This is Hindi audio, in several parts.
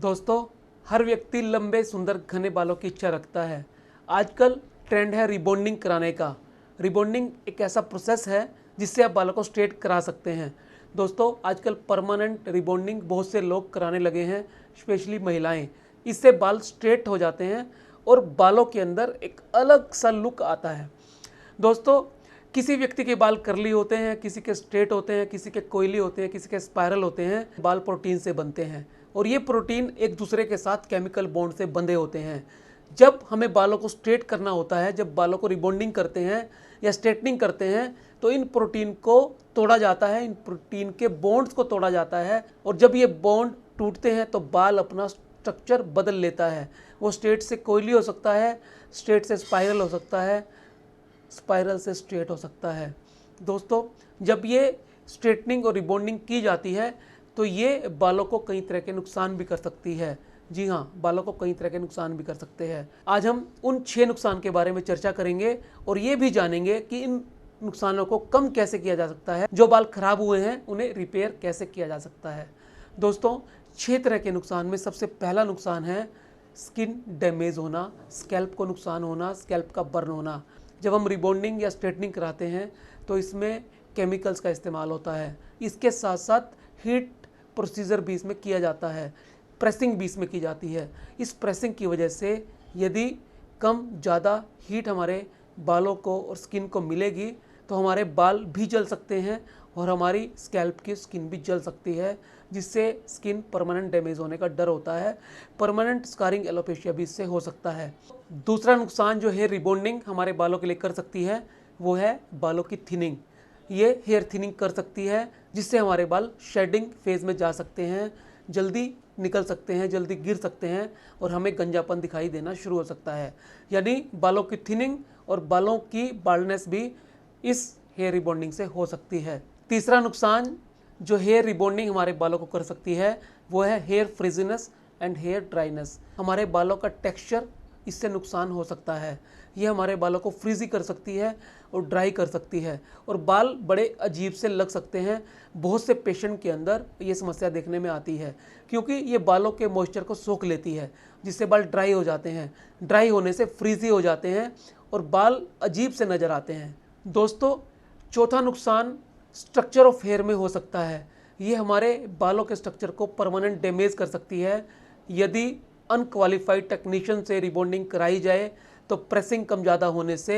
दोस्तों, हर व्यक्ति लंबे सुंदर घने बालों की इच्छा रखता है। आजकल ट्रेंड है रिबॉन्डिंग कराने का। रिबॉन्डिंग एक ऐसा प्रोसेस है जिससे आप बालों को स्ट्रेट करा सकते हैं। दोस्तों, आजकल परमानेंट रिबॉन्डिंग बहुत से लोग कराने लगे हैं, स्पेशली महिलाएं। इससे बाल स्ट्रेट हो जाते हैं और बालों के अंदर एक अलग सा लुक आता है। दोस्तों, किसी व्यक्ति के बाल कर्ली होते हैं, किसी के स्ट्रेट होते हैं, किसी के कोयली होते हैं, किसी के स्पाइरल होते हैं। बाल प्रोटीन से बनते हैं और ये प्रोटीन एक दूसरे के साथ केमिकल बॉन्ड से बंधे होते हैं। जब हमें बालों को स्ट्रेट करना होता है, जब बालों को रिबॉन्डिंग करते हैं या स्ट्रेटनिंग करते हैं, तो इन प्रोटीन को तोड़ा जाता है, इन प्रोटीन के बॉन्ड्स को तोड़ा जाता है। और जब ये बॉन्ड टूटते हैं तो बाल अपना स्ट्रक्चर बदल लेता है। वो स्ट्रेट से कोयली हो सकता है, स्ट्रेट से स्पाइरल हो सकता है, स्पाइरल से स्ट्रेट हो सकता है। दोस्तों, जब ये स्ट्रेटनिंग और रिबॉन्डिंग की जाती है तो ये बालों को कई तरह के नुकसान भी कर सकती है। जी हाँ, बालों को कई तरह के नुकसान भी कर सकते हैं। आज हम उन 6 नुकसान के बारे में चर्चा करेंगे और ये भी जानेंगे कि इन नुकसानों को कम कैसे किया जा सकता है। जो बाल खराब हुए हैं उन्हें रिपेयर कैसे किया जा सकता है। दोस्तों, 6 तरह के नुकसान में सबसे पहला नुकसान है स्किन डैमेज होना, स्कैल्प को नुकसान होना, स्कैल्प का बर्न होना। जब हम रिबॉन्डिंग या स्ट्रेटनिंग कराते हैं तो इसमें केमिकल्स का इस्तेमाल होता है। इसके साथ साथ हीट प्रोसीजर भी इसमें किया जाता है, प्रेसिंग भी इसमें की जाती है। इस प्रेसिंग की वजह से यदि कम ज़्यादा हीट हमारे बालों को और स्किन को मिलेगी तो हमारे बाल भी जल सकते हैं और हमारी स्कैल्प की स्किन भी जल सकती है, जिससे स्किन परमानेंट डैमेज होने का डर होता है। परमानेंट स्कारिंग एलोपेशिया भी इससे हो सकता है। दूसरा नुकसान जो हेयर रिबॉन्डिंग हमारे बालों के लिए कर सकती है वो है बालों की थिनिंग। ये हेयर थिनिंग कर सकती है जिससे हमारे बाल शेडिंग फेज में जा सकते हैं, जल्दी निकल सकते हैं, जल्दी गिर सकते हैं और हमें गंजापन दिखाई देना शुरू हो सकता है। यानी बालों की थिनिंग और बालों की बाल्डनेस भी इस हेयर रिबॉन्डिंग से हो सकती है। तीसरा नुकसान जो हेयर रिबॉन्डिंग हमारे बालों को कर सकती है वो है hair frizziness and hair dryness. हमारे बालों का टेक्सचर इससे नुकसान हो सकता है। ये हमारे बालों को फ्रीजी कर सकती है और ड्राई कर सकती है और बाल बड़े अजीब से लग सकते हैं। बहुत से पेशेंट के अंदर ये समस्या देखने में आती है क्योंकि ये बालों के मॉइस्चर को सोख लेती है, जिससे बाल ड्राई हो जाते हैं। ड्राई होने से फ्रीजी हो जाते हैं और बाल अजीब से नज़र आते हैं। दोस्तों, चौथा नुकसान स्ट्रक्चर ऑफ हेयर में हो सकता है। ये हमारे बालों के स्ट्रक्चर को परमानेंट डैमेज कर सकती है। यदि अनक्वालिफाइड टेक्नीशियन से रिबॉन्डिंग कराई जाए तो प्रेसिंग कम ज़्यादा होने से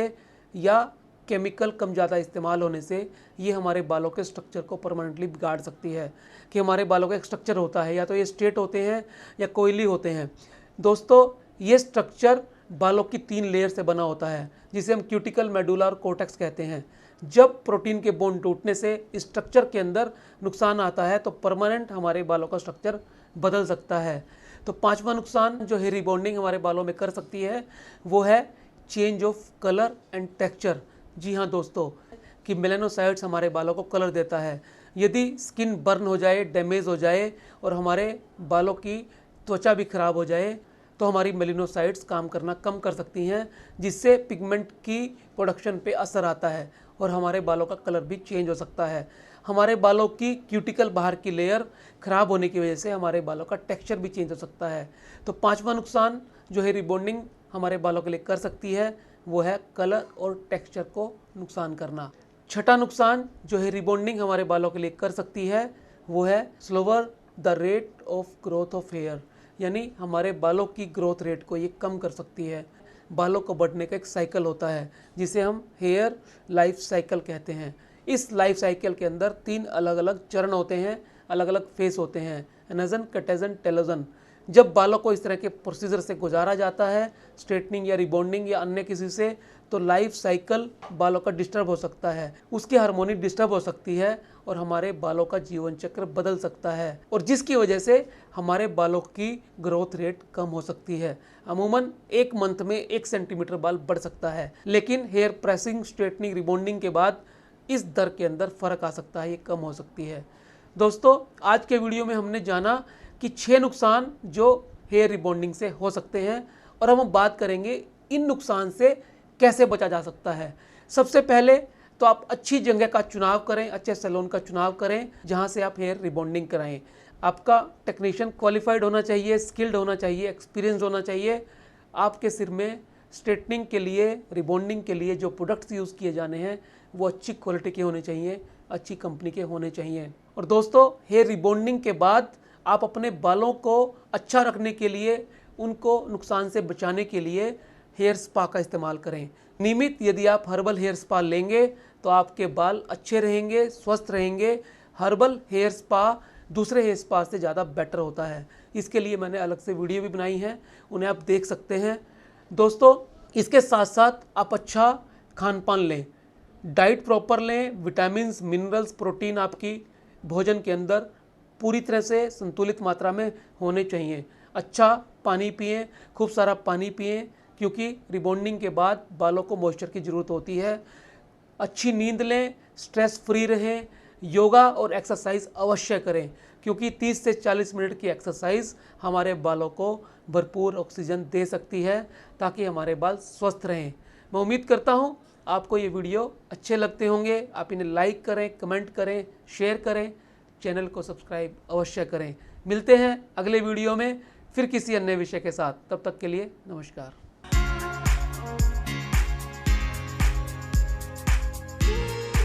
या केमिकल कम ज़्यादा इस्तेमाल होने से ये हमारे बालों के स्ट्रक्चर को परमानेंटली बिगाड़ सकती है। कि हमारे बालों का एक स्ट्रक्चर होता है, या तो ये स्ट्रेट होते हैं या कोयली होते हैं। दोस्तों, ये स्ट्रक्चर बालों की 3 लेयर से बना होता है जिसे हम क्यूटिकल, मेडुला और कोर्टेक्स कहते हैं। जब प्रोटीन के बॉन्ड टूटने से इस स्ट्रक्चर के अंदर नुकसान आता है तो परमानेंट हमारे बालों का स्ट्रक्चर बदल सकता है। तो 5वां नुकसान जो हेयर रिबॉन्डिंग हमारे बालों में कर सकती है वो है change of colour and texture. जी हाँ दोस्तों, कि मेलानोसाइट्स हमारे बालों को कलर देता है। यदि स्किन बर्न हो जाए, डैमेज हो जाए और हमारे बालों की त्वचा भी खराब हो जाए तो हमारी मेलानोसाइट्स काम करना कम कर सकती हैं, जिससे पिगमेंट की प्रोडक्शन पे असर आता है और हमारे बालों का कलर भी चेंज हो सकता है। हमारे बालों की क्यूटिकल बाहर की लेयर खराब होने की वजह से हमारे बालों का टेक्सचर भी चेंज हो सकता है। तो 5वां नुकसान जो है रिबॉन्डिंग हमारे बालों के लिए कर सकती है वो है कलर और टेक्सचर को नुकसान करना। छठा नुकसान जो है रिबॉन्डिंग हमारे बालों के लिए कर सकती है वो है slower the rate of growth of hair. यानी हमारे बालों की ग्रोथ रेट को ये कम कर सकती है। बालों को बढ़ने का एक साइकिल होता है जिसे हम हेयर लाइफ साइकिल कहते हैं। इस लाइफ साइकिल के अंदर 3 अलग अलग चरण होते हैं, अलग अलग फेस होते हैं, एनाजन, कटेजन, टेलोजन। जब बालों को इस तरह के प्रोसीजर से गुजारा जाता है, स्ट्रेटनिंग या रिबॉन्डिंग या अन्य किसी से, तो लाइफ साइकिल बालों का डिस्टर्ब हो सकता है, उसकी हार्मोनी डिस्टर्ब हो सकती है और हमारे बालों का जीवन चक्र बदल सकता है और जिसकी वजह से हमारे बालों की ग्रोथ रेट कम हो सकती है। अमूमन 1 मंथ में 1 सेंटीमीटर बाल बढ़ सकता है, लेकिन हेयर प्रेसिंग, स्ट्रेटनिंग, रिबॉन्डिंग के बाद इस दर के अंदर फ़र्क आ सकता है, ये कम हो सकती है। दोस्तों, आज के वीडियो में हमने जाना कि 6 नुकसान जो हेयर रिबॉन्डिंग से हो सकते हैं और हम बात करेंगे इन नुकसान से कैसे बचा जा सकता है। सबसे पहले तो आप अच्छी जगह का चुनाव करें, अच्छे सैलून का चुनाव करें जहां से आप हेयर रिबॉन्डिंग कराएं। आपका टेक्नीशियन क्वालिफाइड होना चाहिए, स्किल्ड होना चाहिए, एक्सपीरियंस होना चाहिए। आपके सिर में स्ट्रेटनिंग के लिए, रिबॉन्डिंग के लिए जो प्रोडक्ट्स यूज़ किए जाने हैं वो अच्छी क्वालिटी के होने चाहिए, अच्छी कंपनी के होने चाहिए। और दोस्तों, हेयर रिबॉन्डिंग के बाद आप अपने बालों को अच्छा रखने के लिए, उनको नुकसान से बचाने के लिए हेयर स्पा का इस्तेमाल करें। नियमित यदि आप हर्बल हेयर स्पा लेंगे तो आपके बाल अच्छे रहेंगे, स्वस्थ रहेंगे। हर्बल हेयर स्पा दूसरे हेयर स्पा से ज़्यादा बेटर होता है। इसके लिए मैंने अलग से वीडियो भी बनाई है, उन्हें आप देख सकते हैं। दोस्तों, इसके साथ साथ आप अच्छा खान पान लें, डाइट प्रॉपर लें, विटामिन्स, मिनरल्स, प्रोटीन आपकी भोजन के अंदर पूरी तरह से संतुलित मात्रा में होने चाहिए। अच्छा पानी पिएं, खूब सारा पानी पिएं, क्योंकि रिबॉन्डिंग के बाद बालों को मॉइस्चर की ज़रूरत होती है। अच्छी नींद लें, स्ट्रेस फ्री रहें, योगा और एक्सरसाइज अवश्य करें, क्योंकि 30 से 40 मिनट की एक्सरसाइज हमारे बालों को भरपूर ऑक्सीजन दे सकती है, ताकि हमारे बाल स्वस्थ रहें। मैं उम्मीद करता हूँ आपको ये वीडियो अच्छे लगते होंगे। आप इन्हें लाइक करें, कमेंट करें, शेयर करें, चैनल को सब्सक्राइब अवश्य करें। मिलते हैं अगले वीडियो में फिर किसी अन्य विषय के साथ। तब तक के लिए नमस्कार।